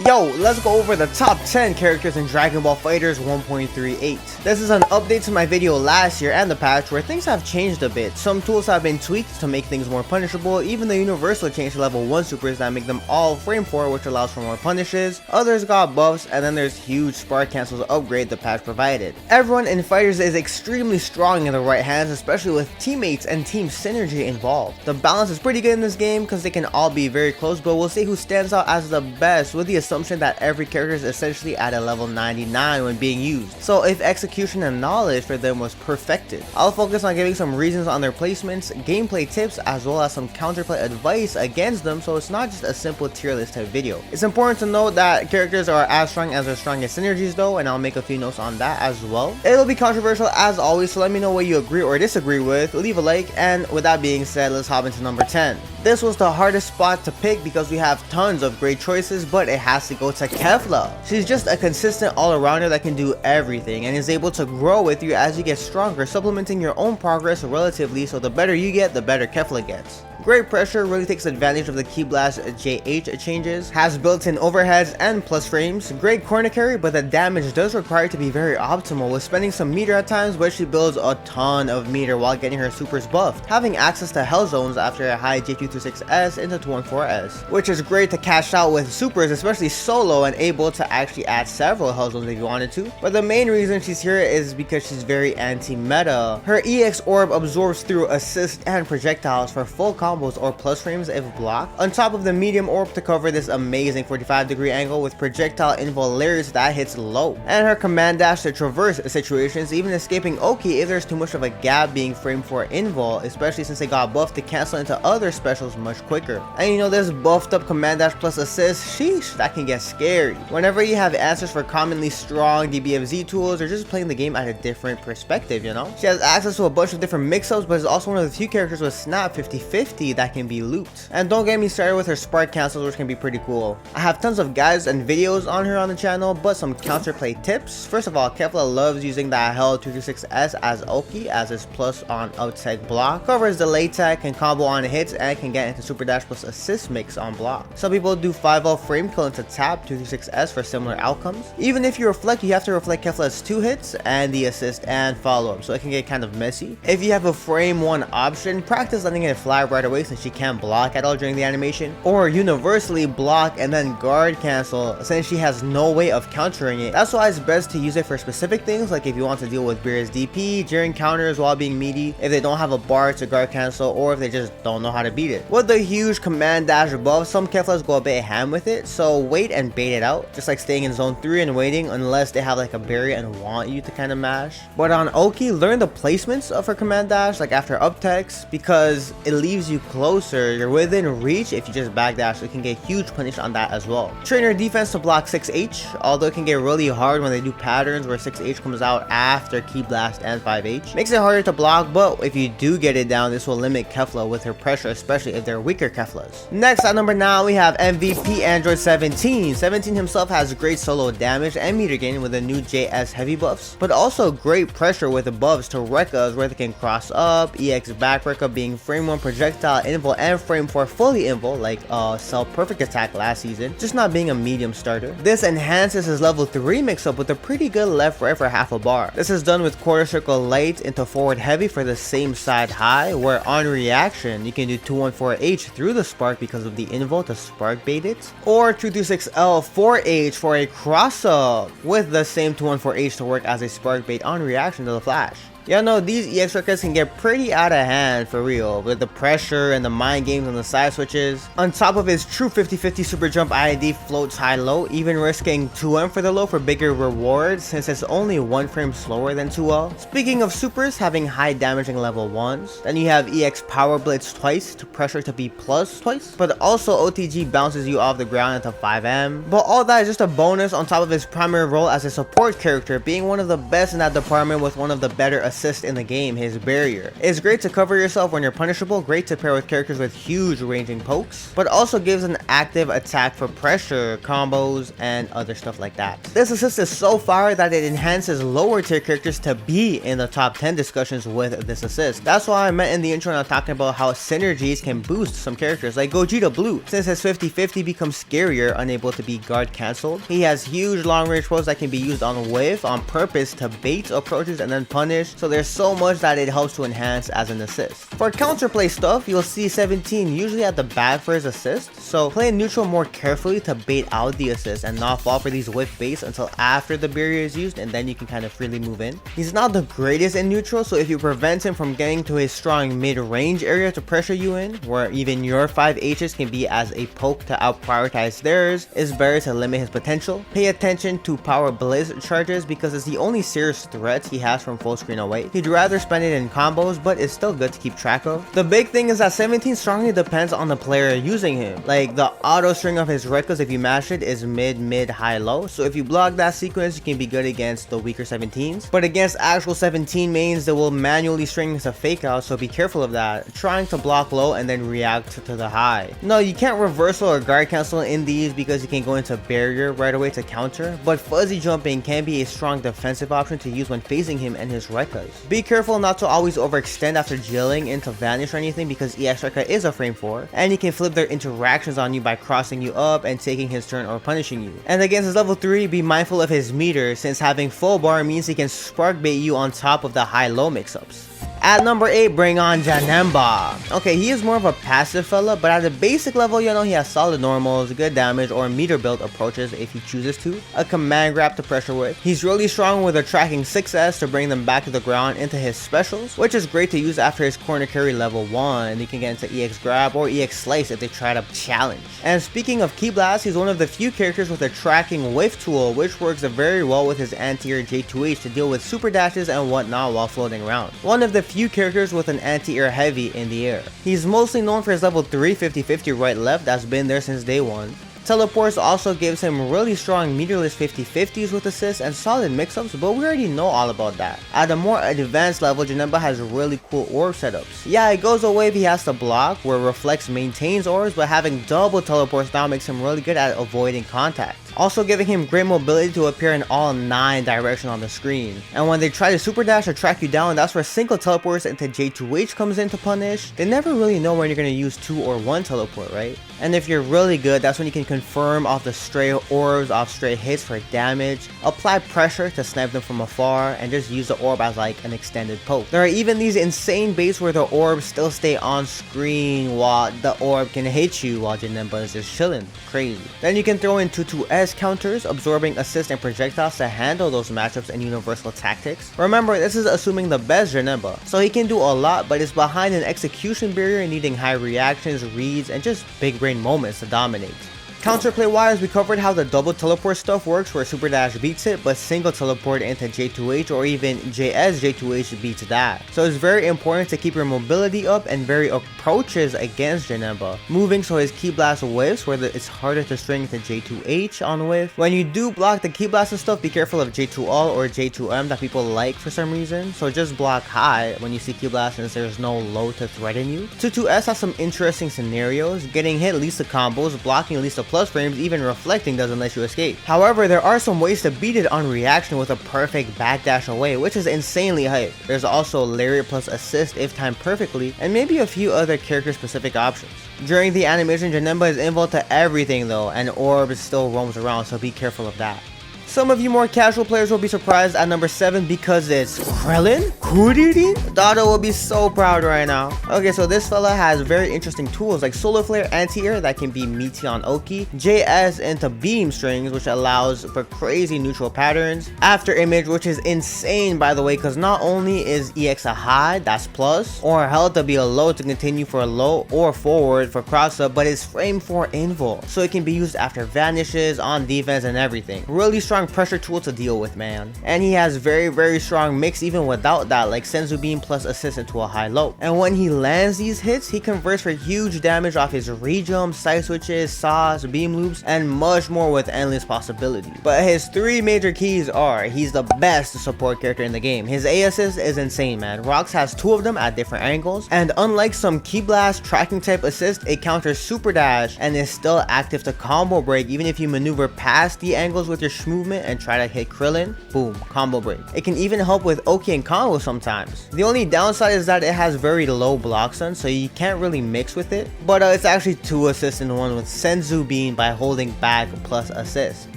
Yo, let's go over the top 10 characters in Dragon Ball FighterZ 1.38. This is an update to my video last year and the patch where things have changed a bit. Some tools have been tweaked to make things more punishable, even the universal changed to level 1 supers that make them all frame 4, which allows for more punishes. Others got buffs, and then there's huge spark cancels upgrade the patch provided. Everyone in FighterZ is extremely strong in the right hands, especially with teammates and team synergy involved. The balance is pretty good in this game because they can all be very close, but we'll see who stands out as the best with the assumption that every character is essentially at a level 99 when being used. So if execution and knowledge for them was perfected. I'll focus on giving some reasons on their placements, gameplay tips, as well as some counterplay advice against them, so it's not just a simple tier list type video. It's important to note that characters are as strong as their strongest synergies though, and I'll make a few notes on that as well. It'll be controversial as always, so let me know what you agree or disagree with, leave a like, and with that being said, let's hop into number 10. This was the hardest spot to pick because we have tons of great choices, but it has to go to Kefla. She's just a consistent all-arounder that can do everything and is able to grow with you as you get stronger, supplementing your own progress relatively, so the better you get, the better Kefla gets. Great pressure, really takes advantage of the Ki Blast JH changes, has built-in overheads and plus frames, great corner carry, but the damage does require to be very optimal with spending some meter at times, but she builds a ton of meter while getting her supers buffed, having access to hell zones after a high J226S into 214S, which is great to cash out with supers, especially solo, and able to actually add several hell zones if you wanted to. But the main reason she's here is because she's very anti-meta. Her EX orb absorbs through assist and projectiles for full combos or plus frames if blocked, on top of the medium orb to cover this amazing 45-degree angle with projectile involarious that hits low, and her command dash to traverse situations, even escaping Oki if there's too much of a gap being framed for invul, especially since they got buffed to cancel into other specials much quicker. And you know, this buffed up command dash plus assist, sheesh, that can get scary whenever you have answers for commonly strong DBFZ tools or just playing the game at a different perspective, you know? She has access to a bunch of different mix-ups, but is also one of the few characters with snap 50-50 that can be looped. And don't get me started with her spark cancels, which can be pretty cool. I have tons of guides and videos on her on the channel, but some counterplay tips. First of all, Kefla loves using that hell 226S as Oki as his plus on outtech block, covers delay tech, can combo on hits, and can get into super dash plus assist mix on block. Some people do 5L frame kill into tap 226S for similar outcomes. Even if you reflect, you have to reflect Kefla's 2 hits and the assist and follow-up, so it can get kind of messy. If you have a frame 1 option, practice letting it fly right away since she can't block at all during the animation, or universally block and then guard cancel since she has no way of countering it. That's why it's best to use it for specific things, like if you want to deal with Beerus DP during counters while being meaty, if they don't have a bar to guard cancel, or if they just don't know how to beat it. With the huge command dash above, some Keflas go a bit ham with it, so wait and bait it out, just like staying in zone 3 and waiting unless they have like a barrier and want you to kind of mash. But on Oki, learn the placements of her command dash, like after up techs, because it leaves you closer, you're within reach if you just backdash, so you can get huge punish on that as well. Train your defense to block 6H, although it can get really hard when they do patterns where 6H comes out after Ki Blast and 5H. Makes it harder to block, but if you do get it down, this will limit Kefla with her pressure, especially if they're weaker Keflas. Next, at number 9, we have MVP Android 17. 17 himself has great solo damage and meter gain with the new JS heavy buffs, but also great pressure with the buffs to Rekkas where they can cross up, EX back Rekka being frame 1 projectile invul and frame 4 fully invul like Cell Perfect attack last season, just not being a medium starter. This enhances his level 3 mix-up with a pretty good left-right for half a bar. This is done with quarter circle light into forward heavy for the same side high, where on reaction you can do 214H through the spark because of the invul to spark bait it, or 226L 4H for a cross-up with the same 214H to work as a spark bait on reaction to the flash. Y'all know these EX records can get pretty out of hand for real, with the pressure and the mind games and the side switches. On top of his true 50-50 super jump IID floats high-low, even risking 2M for the low for bigger rewards since it's only 1 frame slower than 2L. Speaking of supers having high damaging level 1s, then you have EX Power Blitz twice to pressure to B plus twice, but also OTG bounces you off the ground into 5M. But all that is just a bonus on top of his primary role as a support character, being one of the best in that department with one of the better assist in the game, his barrier. It's great to cover yourself when you're punishable, great to pair with characters with huge ranging pokes, but also gives an active attack for pressure, combos, and other stuff like that. This assist is so fire that it enhances lower tier characters to be in the top 10 discussions with this assist. That's why I meant in the intro when I was talking about how synergies can boost some characters like Gogeta Blue. Since his 50-50 becomes scarier, unable to be guard cancelled, he has huge long range pros that can be used on whiff on purpose to bait approaches and then punish, so there's so much that it helps to enhance as an assist. For counterplay stuff, you'll see 17 usually at the back for his assist, so play neutral more carefully to bait out the assist and not fall for these whiff baits until after the barrier is used, and then you can kind of freely move in. He's not the greatest in neutral, so if you prevent him from getting to his strong mid-range area to pressure you in, where even your 5Hs can be as a poke to out-prioritize theirs, it's better to limit his potential. Pay attention to power blitz charges because it's the only serious threat he has from full screen away. He'd rather spend it in combos, but it's still good to keep track of. The big thing is that 17 strongly depends on the player using him. Like, the auto string of his reckless, if you mash it, is mid, high, low. So if you block that sequence, you can be good against the weaker 17s. But against actual 17 mains, they will manually string a fake out, so be careful of that. Trying to block low and then react to the high. No, you can't reversal or guard cancel in these because you can go into barrier right away to counter, but fuzzy jumping can be a strong defensive option to use when facing him and his Rekkas. Be careful not to always overextend after jailing into vanish or anything because EX Rekka is a frame 4, and he can flip their interactions on you by crossing you up and taking his turn or punishing you. And against his level 3, be mindful of his meter, since having full bar means he can spark bait you on top of the high-low mix-ups. At number 8, bring on Janemba. Okay, he is more of a passive fella, but at a basic level, you know, he has solid normals, good damage, or meter build approaches if he chooses to, a command grab to pressure with. He's really strong with a tracking 6S to bring them back to the ground into his specials, which is great to use after his corner carry level 1. You can get into EX grab or EX slice if they try to challenge. And speaking of Ki Blast, he's one of the few characters with a tracking whiff tool, which works very well with his anti-air J2H to deal with super dashes and whatnot while floating around. One of the few characters with an anti-air heavy in the air. He's mostly known for his level 3 50-50 right left that's been there since day 1. Teleports also gives him really strong meterless 50-50s with assists and solid mix-ups, but we already know all about that. At a more advanced level, Janemba has really cool orb setups. Yeah, it goes away if he has to block, where Reflex maintains orbs, but having double teleports now makes him really good at avoiding contact. Also giving him great mobility to appear in all 9 directions on the screen. And when they try to super dash or track you down, that's where single teleports into J2H comes in to punish. They never really know when you're going to use 2 or 1 teleport, right? And if you're really good, that's when you can confirm off the stray orbs, off stray hits for damage, apply pressure to snipe them from afar, and just use the orb as like an extended poke. There are even these insane baits where the orbs still stay on screen while the orb can hit you while Janemba is just chilling. Crazy. Then you can throw in 2-2S counters, absorbing assist and projectiles to handle those matchups and universal tactics. Remember, this is assuming the best Janemba, so he can do a lot, but is behind an execution barrier needing high reactions, reads, and just big brain moments to dominate. Counterplay wise, we covered how the double teleport stuff works where Super Dash beats it, but single teleport into J2H or even JS J2H beats that. So it's very important to keep your mobility up and vary approaches against Janemba. Moving so his Ki Blast whiffs where it's harder to string into J2H on whiff. When you do block the Ki Blast and stuff, be careful of J2All or J2M that people like for some reason. So just block high when you see Ki Blast since there's no low to threaten you. 2-2S has some interesting scenarios. Getting hit leads to combos, blocking leads to plus frames, even reflecting doesn't let you escape. However, there are some ways to beat it on reaction with a perfect backdash away, which is insanely hype. There's also Lariat plus assist if timed perfectly, and maybe a few other character specific options. During the animation, Janemba is involved to everything though, and Orb still roams around, so be careful of that. Some of you more casual players will be surprised at number 7 because it's Krillin? Kuririn? Dada will be so proud right now. Okay, so this fella has very interesting tools like Solar Flare anti-air that can be meaty on Oki, JS into beam strings which allows for crazy neutral patterns, After Image which is insane by the way because not only is EX a high, that's plus, or held to be a low to continue for a low or forward for cross up, but it's frame 4 invul, so it can be used after vanishes, on defense and everything. Really strong strong pressure tool to deal with, man. And he has very strong mix even without that, like Senzu Beam plus assist into a high-low. And when he lands these hits, he converts for huge damage off his rejumps, side switches, saws, beam loops, and much more with endless possibilities. But his 3 major keys are, he's the best support character in the game. His A assist is insane, man. Rox has 2 of them at different angles, and unlike some Ki Blast tracking type assist, it counters Super Dash and is still active to combo break even if you maneuver past the angles with your movement and try to hit Krillin. Boom, combo break. It can even help with Oki and combo sometimes. The only downside is that it has very low block stun, so you can't really mix with it, but it's actually 2 assists in one with Senzu Beam by holding back plus assist.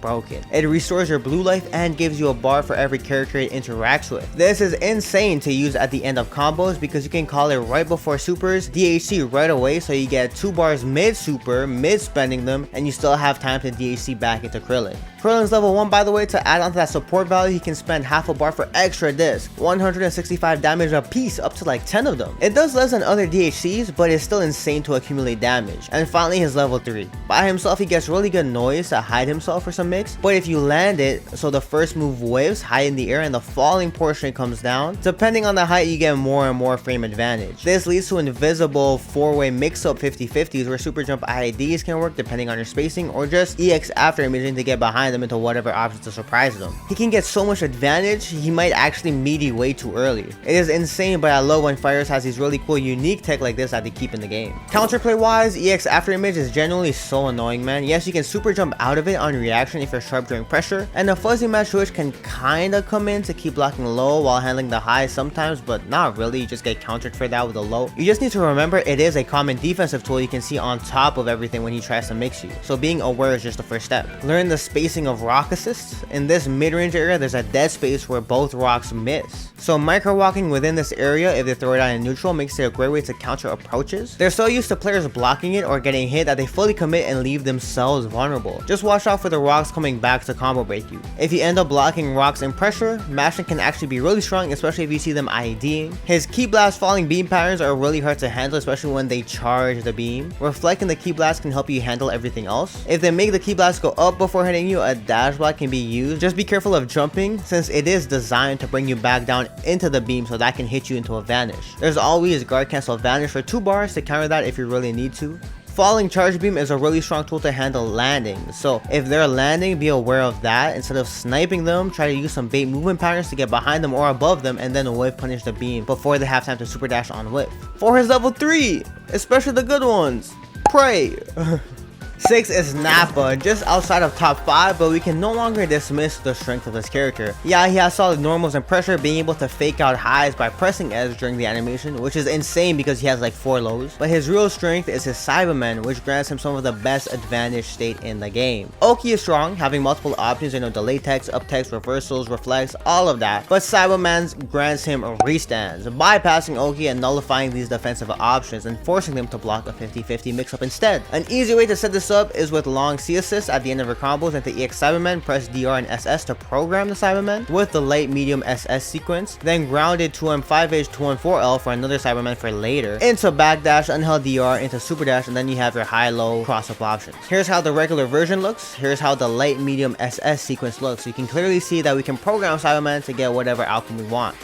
Broken. It restores your blue life and gives you a bar for every character it interacts with. This is insane to use at the end of combos because you can call it right before supers, DHC right away, so you get 2 bars mid super, mid spending them, and you still have time to DHC back into Krillin. Krillin's level 1, by the way. To add on to that support value, he can spend half a bar for extra disc, 165 damage a piece, up to like 10 of them. It does less than other DHCs, but it's still insane to accumulate damage. And finally, his level 3. By himself, he gets really good noise to hide himself for some mix, but if you land it, so the first move waves high in the air and the falling portion comes down, depending on the height, you get more and more frame advantage. This leads to invisible 4-way mix-up 50-50s where super jump IIDs can work depending on your spacing, or just EX after imaging to get behind them into whatever options to surprise them. He can get so much advantage, he might actually meaty way too early. It is insane, but I love when FighterZ has these really cool unique tech like this that they keep in the game. Counterplay wise, EX after image is generally so annoying, man. Yes, you can super jump out of it on reaction if you're sharp during pressure, and the fuzzy match switch can kinda come in to keep blocking low while handling the high sometimes, but not really. You just get countered for that with a low. You just need to remember it is a common defensive tool you can see on top of everything when he tries to mix you, so being aware is just the first step. Learn the spacing of rock assists. In this mid-range area, there's a dead space where both rocks miss, so micro walking within this area if they throw it out in neutral makes it a great way to counter approaches. They're so used to players blocking it or getting hit that they fully commit and leave themselves vulnerable. Just watch out for the rocks coming back to combo break you. If you end up blocking rocks in pressure, mashing can actually be really strong, especially if you see them IDing. His Ki Blast falling beam patterns are really hard to handle, especially when they charge the beam. Reflecting the Ki Blast can help you handle everything else. If they make the Ki Blast go up before hitting you, a dash block can be used. Just be careful of jumping since it is designed to bring you back down into the beam, so that can hit you into a vanish. There's always guard cancel vanish for 2 bars to counter that if you really need to. Falling charge beam is a really strong tool to handle landing, so if they're landing, be aware of that. Instead of sniping them, try to use some bait movement patterns to get behind them or above them and then whiff punish the beam before they have time to super dash on whiff. For his level 3, especially the good ones, pray. 6 is Nappa, just outside of top 5, but we can no longer dismiss the strength of this character. Yeah, he has solid normals and pressure, being able to fake out highs by pressing edge during the animation, which is insane because he has like 4 lows. But his real strength is his Cyberman, which grants him some of the best advantage state in the game. Oki is strong, having multiple options, delay text, up text, reversals, reflex, all of that. But Cyberman's grants him restands, bypassing Oki and nullifying these defensive options and forcing them to block a 50-50 mix-up instead. An easy way to set this up is with long C assists at the end of your combos into EX Cyberman. Press DR and SS to program the Cyberman with the light medium SS sequence, then grounded 2M5H 2M4L for another Cyberman for later, into backdash, unheld DR, into super dash, and then you have your high-low cross-up options. Here's how the regular version looks. Here's how the light medium SS sequence looks. So you can clearly see that we can program Cyberman to get whatever outcome we want.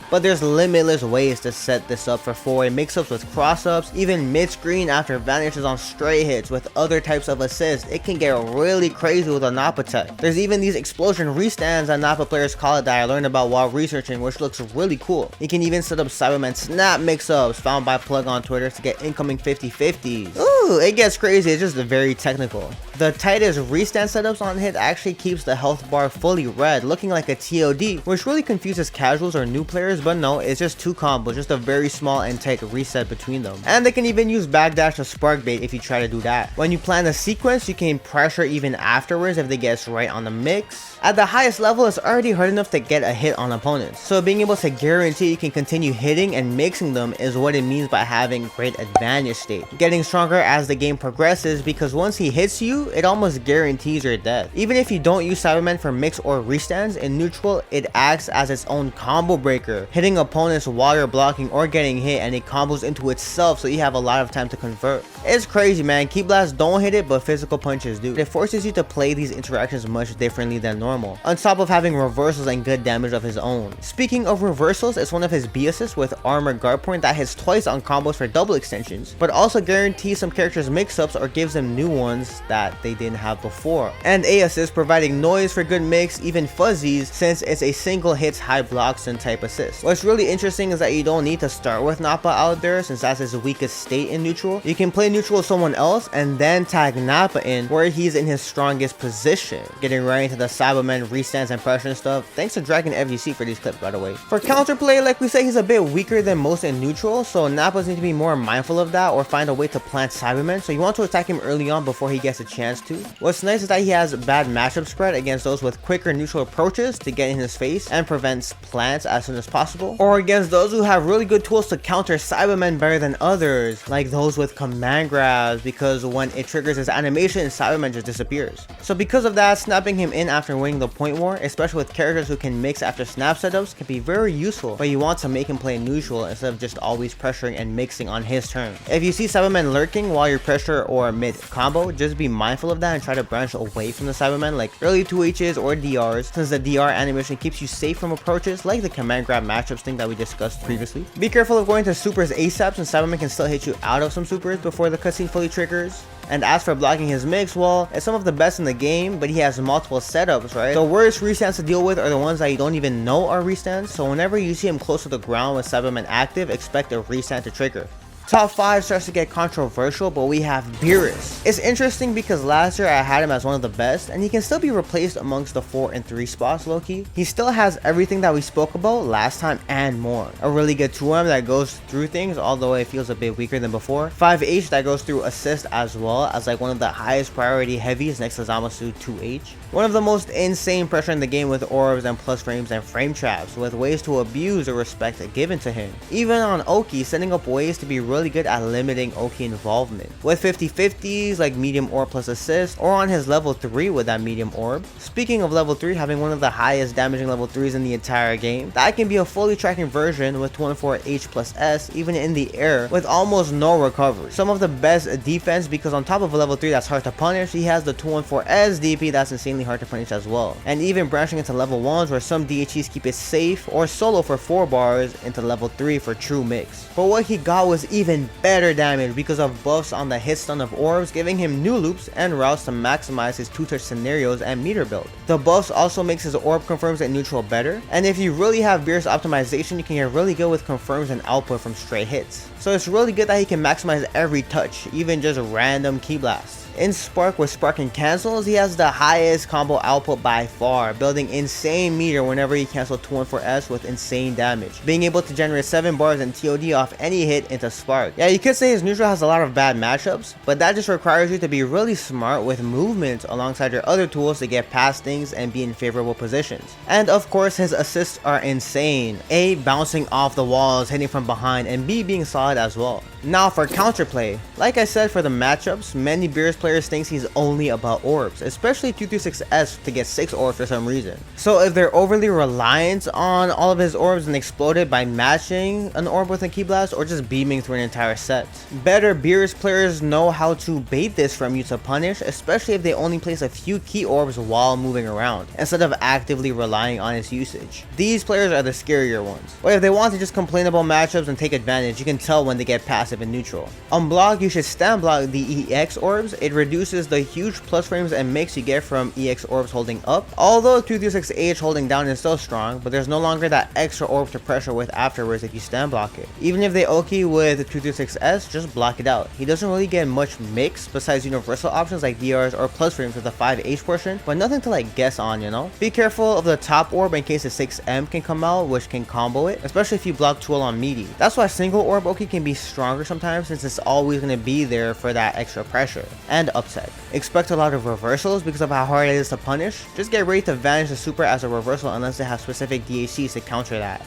But there's limitless ways to set this up for 4-way mix-ups with cross-ups, even mid-screen after vanishes on stray hits with other types of assists. It can get really crazy with a Nappa tech. There's even these explosion restands that Nappa players call it that I learned about while researching, which looks really cool. You can even set up Cyberman snap mix-ups found by Plug on Twitter to get incoming 50-50s. Ooh, it gets crazy, it's just very technical. The tightest restand setups on hit actually keeps the health bar fully red, looking like a TOD, which really confuses casuals or new players, but no, it's just 2 combos, just a very small and tight reset between them. And they can even use backdash or spark bait if you try to do that. When you plan a sequence, you can pressure even afterwards if they get right on the mix. At the highest level, it's already hard enough to get a hit on opponents, so being able to guarantee you can continue hitting and mixing them is what it means by having great advantage state. Getting stronger as the game progresses, because once he hits you, it almost guarantees your death. Even if you don't use Cybermen for mix or restands, in neutral it acts as its own combo breaker, hitting opponents while you're blocking or getting hit, and it combos into itself so you have a lot of time to convert. It's crazy, man. Ki blasts don't hit it, but physical punches do. It forces you to play these interactions much differently than normal, on top of having reversals and good damage of his own. Speaking of reversals, it's one of his B assists with armor guard point that hits twice on combos for double extensions, but also guarantees some characters mix-ups or gives them new ones that they didn't have before. And A assist providing noise for good mix, even fuzzies, since it's a single hits high block stun type assist. What's really interesting is that you don't need to start with Nappa out there, since that's his weakest state in neutral. You can play neutral with someone else and then tag Nappa in where he's in his strongest position, getting right into the Cybermen restands and pressure and stuff. Thanks to Dragon FGC for these clips, by the way. For counterplay, like we say, he's a bit weaker than most in neutral, so Nappas need to be more mindful of that or find a way to plant Cybermen, so you want to attack him early on before he gets a chance to. What's nice is that he has bad matchup spread against those with quicker neutral approaches to get in his face and prevents plants as soon as possible, or against those who have really good tools to counter Cybermen better than others, like those with command grabs, because when it triggers his animation, Cybermen just disappears. So because of that, snapping him in after winning the point war, especially with characters who can mix after snap setups, can be very useful, but you want to make him play neutral instead of just always pressuring and mixing on his turn. If you see Cybermen lurking while you're pressure or mid combo, just be mindful of that and try to branch away from the Cybermen, like early 2Hs or DRs, since the DR animation keeps you safe from approaches like the command grab matchups thing that we discussed previously. Be careful of going to supers ASAP, since Cybermen can still hit you out of some supers before the cutscene fully triggers. And as for blocking his mix, well, it's some of the best in the game, but he has multiple setups, right? The worst restands to deal with are the ones that you don't even know are restands, so whenever you see him close to the ground with Cybermen active, expect a restand to trigger. Top 5 starts to get controversial, but we have Beerus. It's interesting because last year I had him as one of the best, and he can still be replaced amongst the 4 and 3 spots low-key. He still has everything that we spoke about last time and more. A really good 2M that goes through things, although it feels a bit weaker than before. 5H that goes through assist as well as like one of the highest priority heavies next to Zamasu 2H. One of the most insane pressure in the game with orbs and plus frames and frame traps, with ways to abuse the respect given to him. Even on Oki, setting up ways to be really good at limiting Oki involvement, with 50-50s like medium orb plus assist, or on his level 3 with that medium orb. Speaking of level 3 having one of the highest damaging level 3s in the entire game, that can be a fully tracking version with 214H plus S even in the air with almost no recovery. Some of the best defense, because on top of a level 3 that's hard to punish, he has the 214S DP that's insanely hard to punish as well, and even branching into level 1s where some DHEs keep it safe, or solo for 4 bars into level 3 for true mix. But what he got was even better damage because of buffs on the hit stun of orbs, giving him new loops and routes to maximize his 2-touch scenarios and meter build. The buffs also makes his orb confirms at neutral better, and if you really have Beerus optimization, you can get really good with confirms and output from straight hits. So it's really good that he can maximize every touch, even just random ki blasts. In Spark, with Spark and cancels, he has the highest combo output by far, building insane meter whenever he cancels 214S with insane damage, being able to generate 7 bars and TOD off any hit into Spark. Yeah, you could say his neutral has a lot of bad matchups, but that just requires you to be really smart with movement alongside your other tools to get past things and be in favorable positions. And of course, his assists are insane. A, bouncing off the walls, hitting from behind, and B, being solid as well. Now for counterplay, like I said, for the matchups, many Beerus players thinks he's only about orbs, especially 236S to get 6 orbs for some reason. So if they're overly reliant on all of his orbs and exploded by matching an orb with a ki blast or just beaming through an entire set. Better Beerus players know how to bait this from you to punish, especially if they only place a few key orbs while moving around, instead of actively relying on its usage. These players are the scarier ones. But if they want to just complain about matchups and take advantage, you can tell when they get passive and neutral. On block, you should stand block the EX orbs. It reduces the huge plus frames and mix you get from EX orbs holding up. Although 236H holding down is still strong, but there's no longer that extra orb to pressure with afterwards if you stand block it. Even if they Oki with 236S, just block it out. He doesn't really get much mix besides universal options like DRs or plus frames with the 5H portion, but nothing to like guess on, you know? Be careful of the top orb in case the 6M can come out, which can combo it, especially if you block 2L on meaty. That's why single orb Oki can be stronger sometimes, since it's always going to be there for that extra pressure. And upside, expect a lot of reversals because of how hard it is to punish. Just get ready to vanish the super as a reversal unless they have specific DHCs to counter that.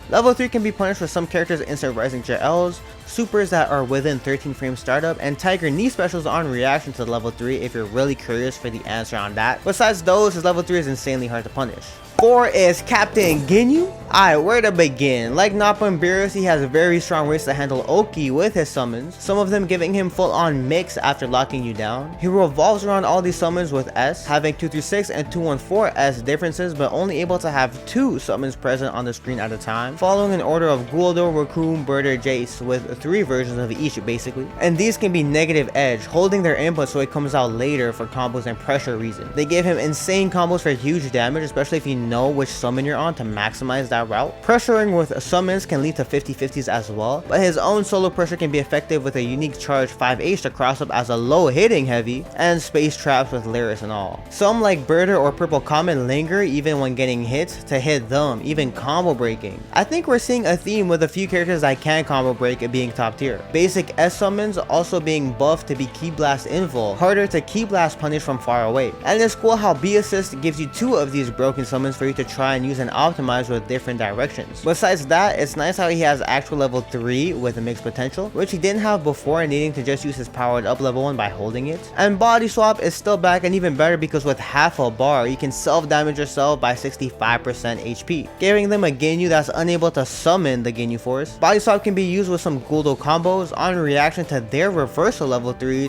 Level 3 can be punished with some characters instant rising JLs, supers that are within 13 frame startup, and tiger knee specials on reaction to level 3 if you're really curious for the answer on that. Besides those, his level 3 is insanely hard to punish. 4 is Captain Ginyu. Alright, where to begin? Like Nappa and Beerus, he has very strong ways to handle Oki with his summons, some of them giving him full on mix after locking you down. He revolves around all these summons with S, having 236 and 214 S differences, but only able to have 2 summons present on the screen at a time, following an order of Guldo, Raccoon, Birder, Jace, with 3 versions of each basically. And these can be negative edge, holding their input so it comes out later for combos and pressure reasons. They give him insane combos for huge damage, especially if you know which summon you're on to maximize that route. Pressuring with summons can lead to 50-50s as well, but his own solo pressure can be effective with a unique charge 5H to cross up as a low hitting heavy, and space traps with Lyris and all. Some like Birder or Purple Comet linger even when getting hit to hit them, even combo breaking. I think we're seeing a theme with a few characters that can combo break being top tier. Basic S summons also being buffed to be Ki Blast invul, harder to Ki Blast punish from far away. And it's cool how B assist gives you 2 of these broken summons for you to try and use and optimize with different directions. Besides that, it's nice how he has actual level 3 with a mixed potential, which he didn't have before, needing to just use his powered up level 1 by holding it. And body swap is still back and even better because with half a bar, you can self damage yourself by 65% HP, giving them a Ginyu that's unable to summon the Ginyu Force. Body swap can be used with some Guldo combos on reaction to their reversal level 3s,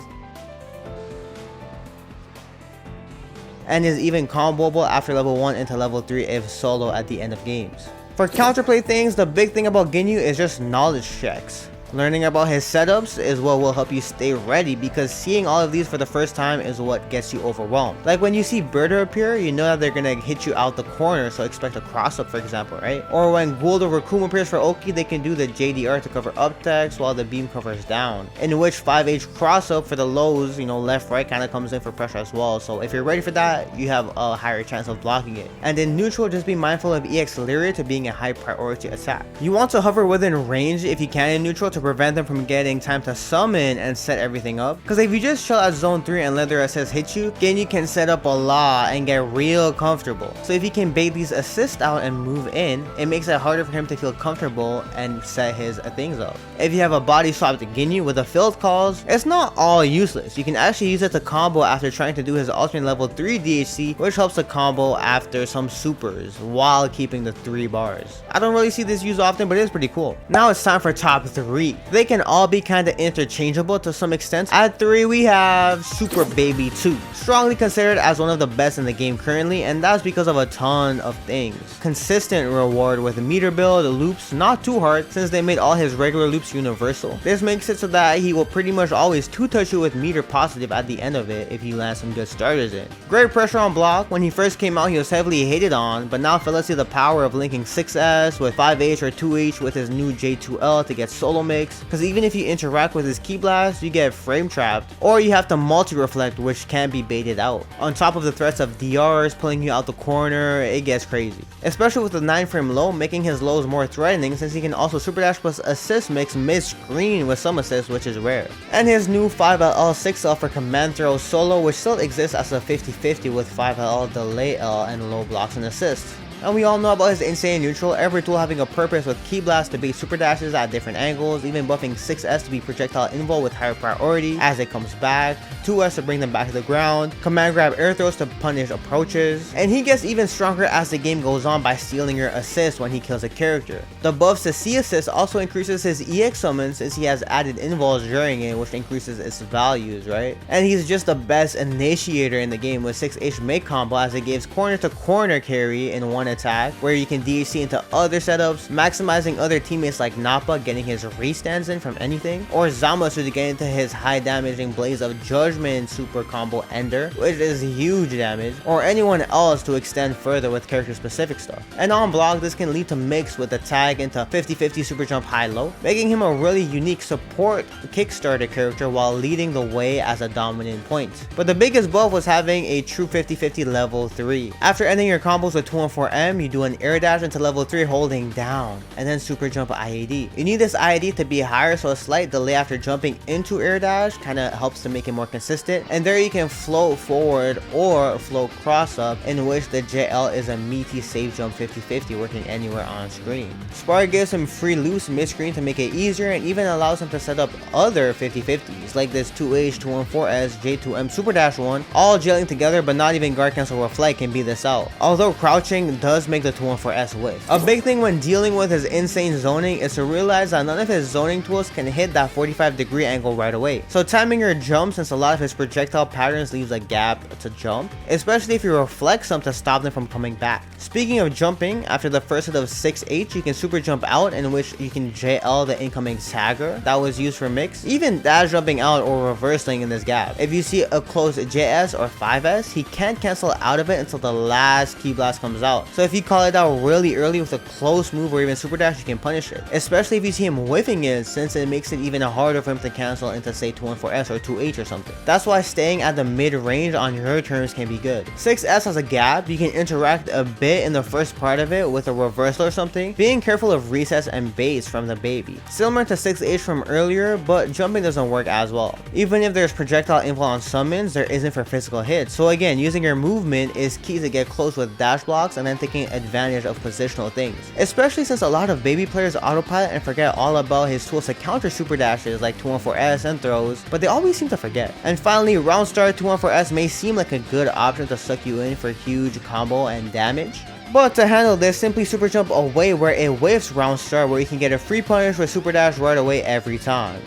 and is even comboable after level 1 into level 3 if solo at the end of games. For counterplay things, the big thing about Ginyu is just knowledge checks. Learning about his setups is what will help you stay ready, because seeing all of these for the first time is what gets you overwhelmed. Like when you see Birder appear, you know that they're gonna hit you out the corner, so expect a cross up for example, right? Or when Guldo Raccoon appears for Oki, they can do the JDR to cover up text while the beam covers down, in which 5H cross up for the lows, you know, left right kind of comes in for pressure as well. So if you're ready for that, you have a higher chance of blocking it. And in neutral, just be mindful of EX Lyria to being a high priority attack. You want to hover within range if you can in neutral to prevent them from getting time to summon and set everything up, because if you just chill at zone 3 and let their assist hit you, Ginyu can set up a lot and get real comfortable. So if he can bait these assists out and move in, it makes it harder for him to feel comfortable and set his things up. If you have a body swap to Ginyu with a field calls, it's not all useless. You can actually use it to combo after trying to do his alternate level 3 DHC, which helps to combo after some supers while keeping the 3 bars. I don't really see this used often, but it's pretty cool. Now it's time for top 3. They can all be kinda interchangeable to some extent. At 3 we have Super Baby 2, strongly considered as one of the best in the game currently, and that's because of a ton of things. Consistent reward with meter build, loops not too hard since they made all his regular loops universal. This makes it so that he will pretty much always 2-touch you with meter positive at the end of it if you land some good starters in. Great pressure on block. When he first came out he was heavily hated on, but now fellas see the power of linking 6S with 5H or 2H with his new J2L to get solo mix, because even if you interact with his Ki Blast, you get frame trapped, or you have to multi-reflect, which can be baited out. On top of the threats of DRs pulling you out the corner, it gets crazy. Especially with the 9 frame low, making his lows more threatening since he can also super dash plus assist mix mid-screen with some assists, which is rare. And his new 5LL 6L for command throw solo, which still exists as a 50-50 with 5LL delay L and low blocks and assists. And we all know about his insane neutral, every tool having a purpose with Ki Blast to bait super dashes at different angles, even buffing 6S to be projectile invul with higher priority as it comes back, 2S to bring them back to the ground, command grab air throws to punish approaches, and he gets even stronger as the game goes on by stealing your assist when he kills a character. The buffs to C assist also increases his EX summon since he has added invuls during it, which increases its values, right? And he's just the best initiator in the game with 6H make combo as it gives corner to corner carry in one attack, where you can DHC into other setups, maximizing other teammates like Nappa getting his restands in from anything, or Zamasu to get into his high damaging Blaze of Judgment super combo ender, which is huge damage, or anyone else to extend further with character specific stuff. And on block, this can lead to mix with the tag into 50-50 super jump high low, making him a really unique support kickstarter character while leading the way as a dominant point. But the biggest buff was having a true 50-50 level 3. After ending your combos with 2 and 4 4M, you do an air dash into level 3 holding down, and then super jump IAD. You need this IAD to be higher, so a slight delay after jumping into air dash kind of helps to make it more consistent. And there you can float forward or float cross up, in which the JL is a meaty safe jump 50-50 working anywhere on screen. Spark gives him free loose mid-screen to make it easier, and even allows him to set up other 50-50s like this 2H, 214S, J2M Super Dash 1, all gelling together, but not even guard cancel or flight can beat this out. Although crouching does make the 214S whiff. A big thing when dealing with his insane zoning is to realize that none of his zoning tools can hit that 45-degree angle right away. So timing your jump, since a lot of his projectile patterns leaves a gap to jump, especially if you reflect some to stop them from coming back. Speaking of jumping, after the first hit of 6H, you can super jump out, in which you can JL the incoming Sager that was used for mix, even dash jumping out or reversing in this gap. If you see a close JS or 5S, he can't cancel out of it until the last key blast comes out. So if you call it out really early with a close move or even super dash, you can punish it, especially if you see him whiffing it, since it makes it even harder for him to cancel into say 214S or 2H or something. That's why staying at the mid range on your turns can be good. 6S has a gap, you can interact a bit in the first part of it with a reversal or something, being careful of resets and baits from the baby. Similar to 6H from earlier, but jumping doesn't work as well. Even if there's projectile inflow on summons, there isn't for physical hits. So again, using your movement is key to get close with dash blocks and then taking advantage of positional things, especially since a lot of baby players autopilot and forget all about his tools to counter super dashes like 214S and throws, but they always seem to forget. And finally, round start 214S may seem like a good option to suck you in for huge combo and damage, but to handle this, simply super jump away where it whiffs round start, where you can get a free punish with super dash right away every time.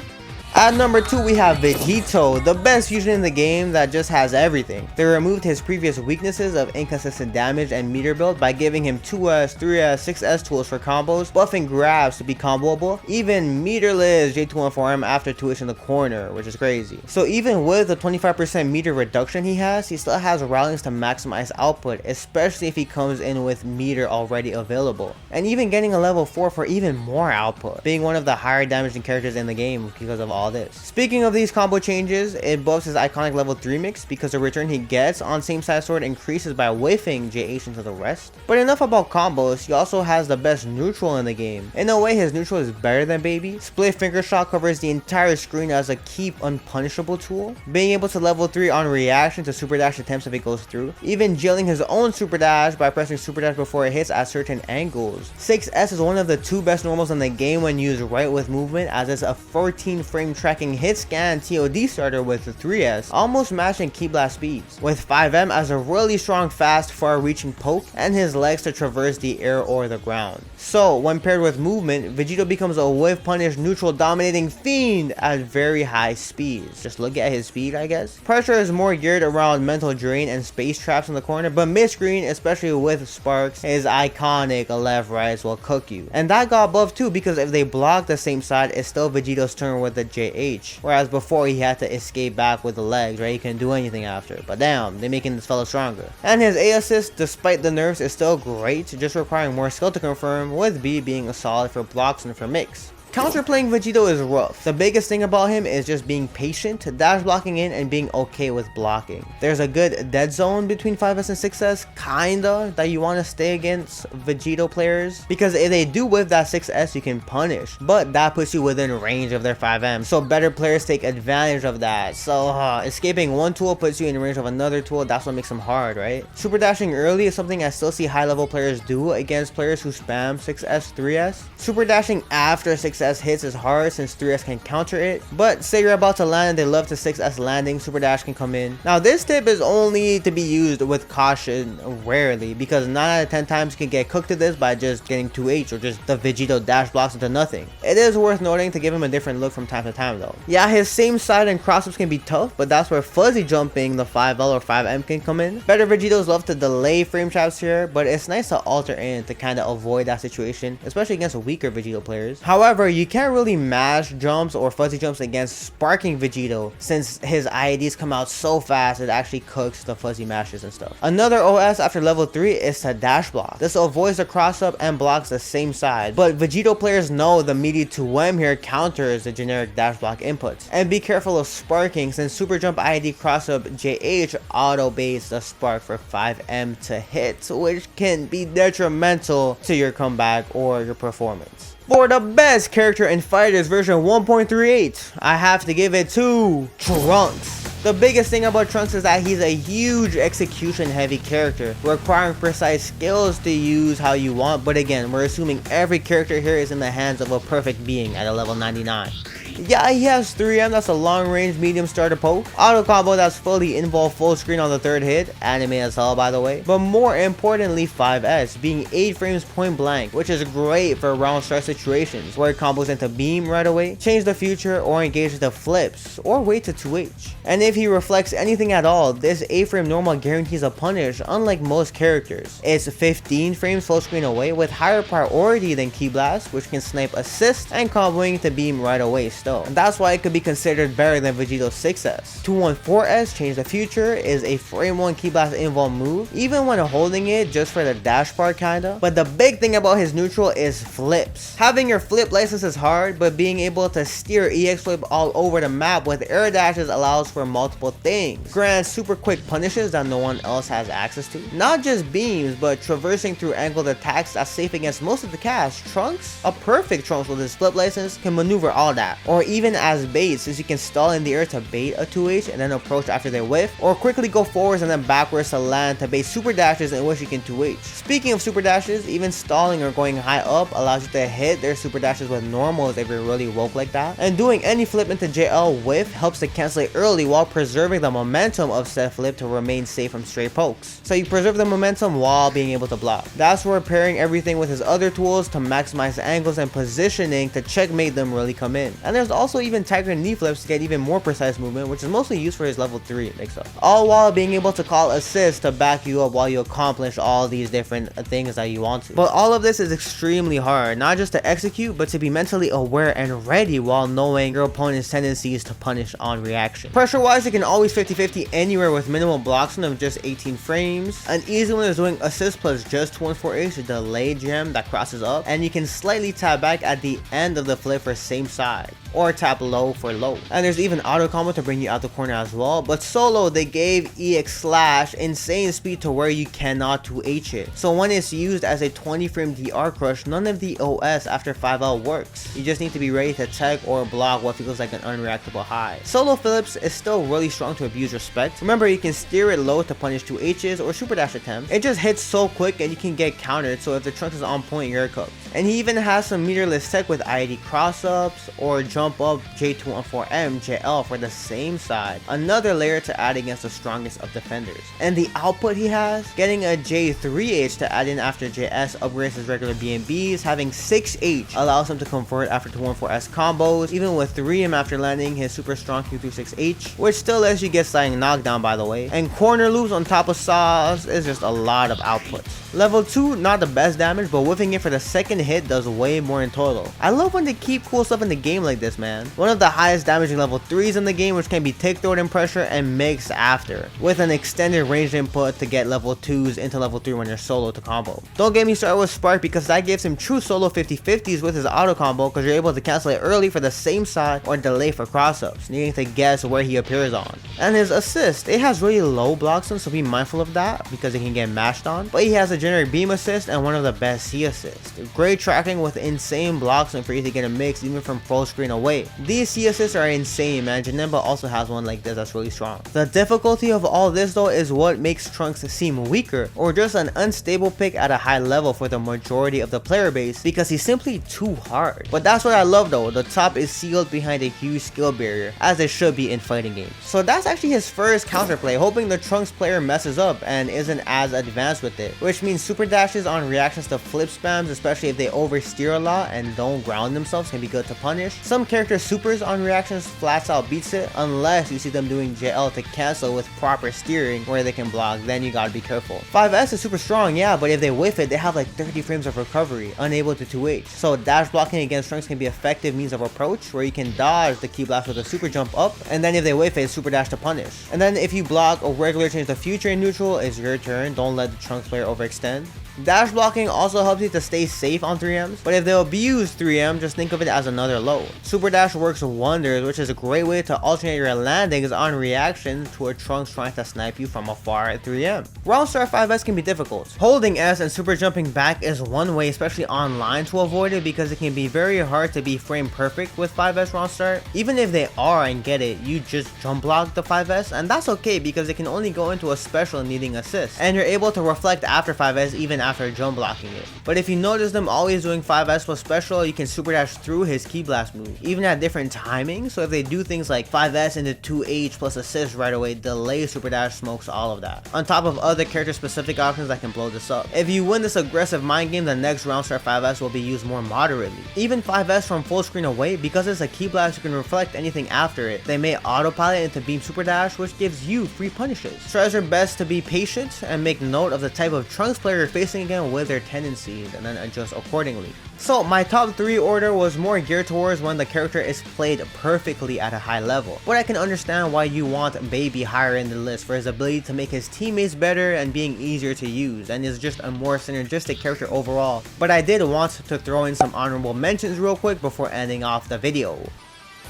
At number 2, we have Vegito, the best fusion in the game that just has everything. They removed his previous weaknesses of inconsistent damage and meter build by giving him 2S, 3S, 6S tools for combos, buffing grabs to be comboable, even meterless J214M after 2H in the corner, which is crazy. So even with the 25% meter reduction he still has rallies to maximize output, especially if he comes in with meter already available. And even getting a level 4 for even more output, being one of the higher damaging characters in the game because of all this. Speaking of these combo changes, it buffs his iconic level 3 mix because the return he gets on same side sword increases by whiffing JH into the rest. But enough about combos, he also has the best neutral in the game. In a way, his neutral is better than Baby. Split finger shot covers the entire screen as a keep unpunishable tool, being able to level 3 on reaction to super dash attempts if it goes through, even jailing his own super dash by pressing super dash before it hits at certain angles. 6S is one of the 2 best normals in the game when used right with movement, as it's a 14 frame tracking hit scan TOD starter with the 3S, almost matching key blast speeds, with 5M as a really strong fast far reaching poke and his legs to traverse the air or the ground. So when paired with movement, Vegito becomes a whiff punish neutral dominating fiend at very high speeds. Just look at his speed, I guess. Pressure is more geared around mental drain and space traps in the corner, but mid-screen, especially with sparks, his iconic left rights will cook you. And that got buffed too, because if they block the same side, it's still Vegito's turn with the JH, whereas before he had to escape back with the legs, right? He couldn't do anything after, but damn, they're making this fella stronger. And his A assist, despite the nerfs, is still great, just requiring more skill to confirm, with B being a solid for blocks and for mix. Counterplaying Vegito is rough. The biggest thing about him is just being patient, dash blocking in, and being okay with blocking. There's a good dead zone between 5S and 6S, kinda, that you want to stay against Vegito players, because if they do whiff that 6S, you can punish, but that puts you within range of their 5M, so better players take advantage of that. So escaping one tool puts you in range of another tool. That's what makes them hard, right? Super dashing early is something I still see high level players do against players who spam 6S, 3S. Super dashing after 6S hits is hard since 3S can counter it, but say you're about to land and they love to 6S landing, super dash can come in. Now this tip is only to be used with caution rarely, because 9 out of 10 times you can get cooked to this by just getting 2H or just the Vegito dash blocks into nothing. It is worth noting to give him a different look from time to time though. Yeah, his same side and crossups can be tough, but that's where fuzzy jumping, the 5L or 5M can come in. Better Vegitos love to delay frame traps here, but it's nice to alter in to kind of avoid that situation, especially against weaker Vegito players. However, you can't really mash jumps or fuzzy jumps against sparking Vegito, since his IEDs come out so fast it actually cooks the fuzzy mashes and stuff. Another OS after level 3 is to dash block. This avoids the cross up and blocks the same side, but Vegito players know the meaty 2M here counters the generic dash block inputs. And be careful of sparking, since super jump IED cross up JH auto baits the spark for 5M to hit, which can be detrimental to your comeback or your performance. For the best character in FighterZ version 1.38, I have to give it to Trunks. The biggest thing about Trunks is that he's a huge execution heavy character, requiring precise skills to use how you want, but again, we're assuming every character here is in the hands of a perfect being at a level 99. Yeah, he has 3M, that's a long range medium starter poke, auto combo that's fully involved full screen on the third hit, anime as hell by the way, but more importantly 5S, being 8 frames point blank, which is great for round start situations where it combos into beam right away, change the future, or engage the flips, or wait to 2H. And if he reflects anything at all, this 8 frame normal guarantees a punish unlike most characters. It's 15 frames full screen away with higher priority than Ki Blast, which can snipe assist and comboing to beam right away still. And that's why it could be considered better than Vegito's 6S. 214S, Change the Future, is a frame 1 Ki Blast involved move, even when holding it just for the dash part kinda. But the big thing about his neutral is flips. Having your flip license is hard, but being able to steer EX flip all over the map with air dashes allows for multiple things. Grants super quick punishes that no one else has access to. Not just beams, but traversing through angled attacks that's safe against most of the cast. Trunks, a perfect Trunks with his flip license, can maneuver all that. Or even as bait, since you can stall in the air to bait a 2H and then approach after they whiff, or quickly go forwards and then backwards to land to bait super dashes in which you can 2H. Speaking of super dashes, even stalling or going high up allows you to hit their super dashes with normals if you're really woke like that. And doing any flip into JL whiff helps to cancel it early while preserving the momentum of said flip to remain safe from stray pokes. So you preserve the momentum while being able to block. That's where pairing everything with his other tools to maximize angles and positioning to checkmate them really come in. And there's also even tiger knee flips to get even more precise movement, which is mostly used for his level 3 mix-up. All while being able to call assists to back you up while you accomplish all these different things that you want to. But all of this is extremely hard, not just to execute, but to be mentally aware and ready while knowing your opponent's tendencies to punish on reaction. Pressure-wise, it can always 50-50 anywhere with minimal blocks of just 18 frames. An easy one is doing assist plus just 214H to delay gem that crosses up, and you can slightly tap back at the end of the flip for same side, or tap low for low. And there's even auto combo to bring you out the corner as well, but solo they gave EX slash insane speed to where you cannot 2H it. So when it's used as a 20 frame DR crush, none of the OS after 5L works. You just need to be ready to tech or block what feels like an unreactable high. Solo Phillips is still really strong to abuse respect. Remember, you can steer it low to punish 2Hs or super dash attempts. It just hits so quick and you can get countered, so if the Trunks is on point, you're cooked. And he even has some meterless tech with IED cross-ups or jump up J214M JL for the same side. Another layer to add against the strongest of defenders. And the output he has, getting a J3H to add in after JS upgrades his regular BNBs, having 6H allows him to convert after 214S combos, even with 3M after landing his super strong Q36H, which still lets you get sliding knockdown by the way. And corner loops on top of sauce is just a lot of outputs. Level 2, not the best damage, but whiffing it for the second hit does way more in total. I love when they keep cool stuff in the game like this, man. One of the highest damaging level 3s in the game, which can be tick throwed in pressure and mixed after, with an extended range input to get level 2s into level 3 when you're solo to combo. Don't get me started with Spark, because that gives him true solo 50-50s with his auto combo, because you're able to cancel it early for the same side or delay for cross-ups, needing to guess where he appears on. And his assist, it has really low blocks on, so be mindful of that because it can get mashed on, but he has a generic beam assist and one of the best C assists. Great tracking with insane blocks and for you to get a mix even from full screen away. These C assists are insane, man. Janemba also has one like this that's really strong. The difficulty of all this though is what makes Trunks seem weaker or just an unstable pick at a high level for the majority of the player base, because he's simply too hard. But that's what I love though, the top is sealed behind a huge skill barrier, as it should be in fighting games. So that's actually his first counterplay, hoping the Trunks player messes up and isn't as advanced with it, which means super dashes on reactions to flip spams, especially if they oversteer a lot and don't ground themselves, can be good to punish. Some characters' supers on reactions flats out beats it, unless you see them doing JL to cancel with proper steering where they can block, then you gotta be careful. 5S is super strong, yeah, but if they whiff it, they have like 30 frames of recovery, unable to 2H. So dash blocking against strengths can be effective means of approach, where you can dodge the key blast with a super jump up, and then if they whiff it, super dash to punish. And then if you block a regular change the future in neutral, it's your turn, don't let the Trunks player overextend. Dash blocking also helps you to stay safe on 3Ms, but if they abuse 3M, just think of it as another low. Super dash works wonders, which is a great way to alternate your landings on reaction to a Trunks trying to snipe you from afar at 3M. Round start 5S can be difficult. Holding S and super jumping back is one way, especially online, to avoid it because it can be very hard to be frame perfect with 5S round start. Even if they are and get it, you just jump block the 5S, and that's okay because it can only go into a special needing assist, and you're able to reflect after 5S even after jump blocking it. But if you notice them always doing 5S plus special, you can super dash through his key blast move, even at different timings. So if they do things like 5S into 2H plus assist right away, delay super dash smokes all of that, on top of other character specific options that can blow this up. If you win this aggressive mind game, the next round start 5S will be used more moderately. Even 5S from full screen away, because it's a key blast, you can reflect anything after it. They may autopilot into beam super dash, which gives you free punishes. Try your best to be patient and make note of the type of Trunks player you're facing again with their tendencies, and then adjust accordingly. So my top 3 order was more geared towards when the character is played perfectly at a high level, but I can understand why you want Baby higher in the list for his ability to make his teammates better and being easier to use, and is just a more synergistic character overall. But I did want to throw in some honorable mentions real quick before ending off the video.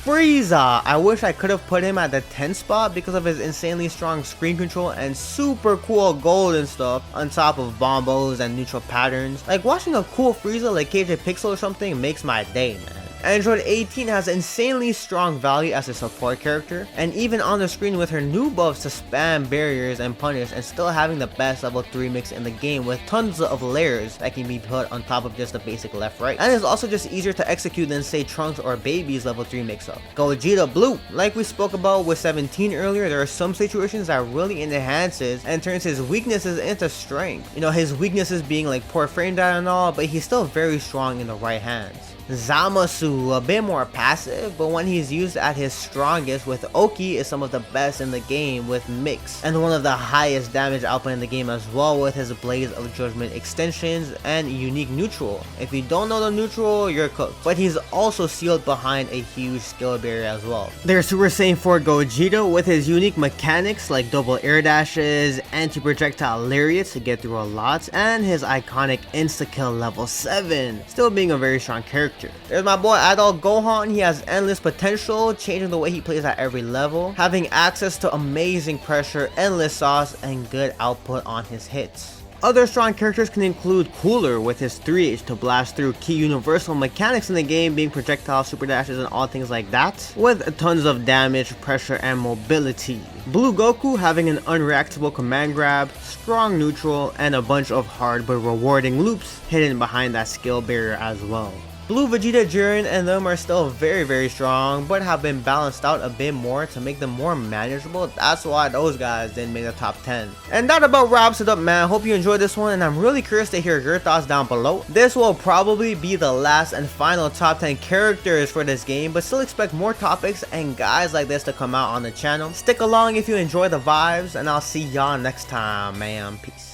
Frieza! I wish I could have put him at the 10th spot because of his insanely strong screen control and super cool golden stuff on top of bombos and neutral patterns. Like, watching a cool Frieza like KJ Pixel or something makes my day, man. Android 18 has insanely strong value as a support character, and even on the screen with her new buffs to spam barriers and punish, and still having the best level 3 mix in the game with tons of layers that can be put on top of just the basic left right, and it's also just easier to execute than say Trunks or Baby's level 3 mix up. Gogeta Blue, like we spoke about with 17 earlier, there are some situations that really enhances and turns his weaknesses into strength. You know, his weaknesses being like poor frame data and all, but he's still very strong in the right hands. Zamasu, a bit more passive, but when he's used at his strongest with Oki, is some of the best in the game with mix, and one of the highest damage output in the game as well with his Blaze of Judgment extensions and unique neutral. If you don't know the neutral, you're cooked, but he's also sealed behind a huge skill barrier as well. There's Super Saiyan 4 Gogeta with his unique mechanics like double air dashes, anti-projectile lariats to get through a lot, and his iconic insta-kill level 7, still being a very strong character. There's my boy Adult Gohan. He has endless potential, changing the way he plays at every level, having access to amazing pressure, endless sauce, and good output on his hits. Other strong characters can include Cooler with his 3H to blast through key universal mechanics in the game, being projectile super dashes and all things like that, with tons of damage, pressure, and mobility. Blue Goku having an unreactable command grab, strong neutral, and a bunch of hard but rewarding loops hidden behind that skill barrier as well. Blue Vegeta, Jiren, and them are still very strong, but have been balanced out a bit more to make them more manageable. That's why those guys didn't make the top 10. And that about wraps it up, man. Hope you enjoyed this one, and I'm really curious to hear your thoughts down below. This will probably be the last and final top 10 characters for this game, but still expect more topics and guys like this to come out on the channel. Stick along if you enjoy the vibes, and I'll see y'all next time, man. Peace.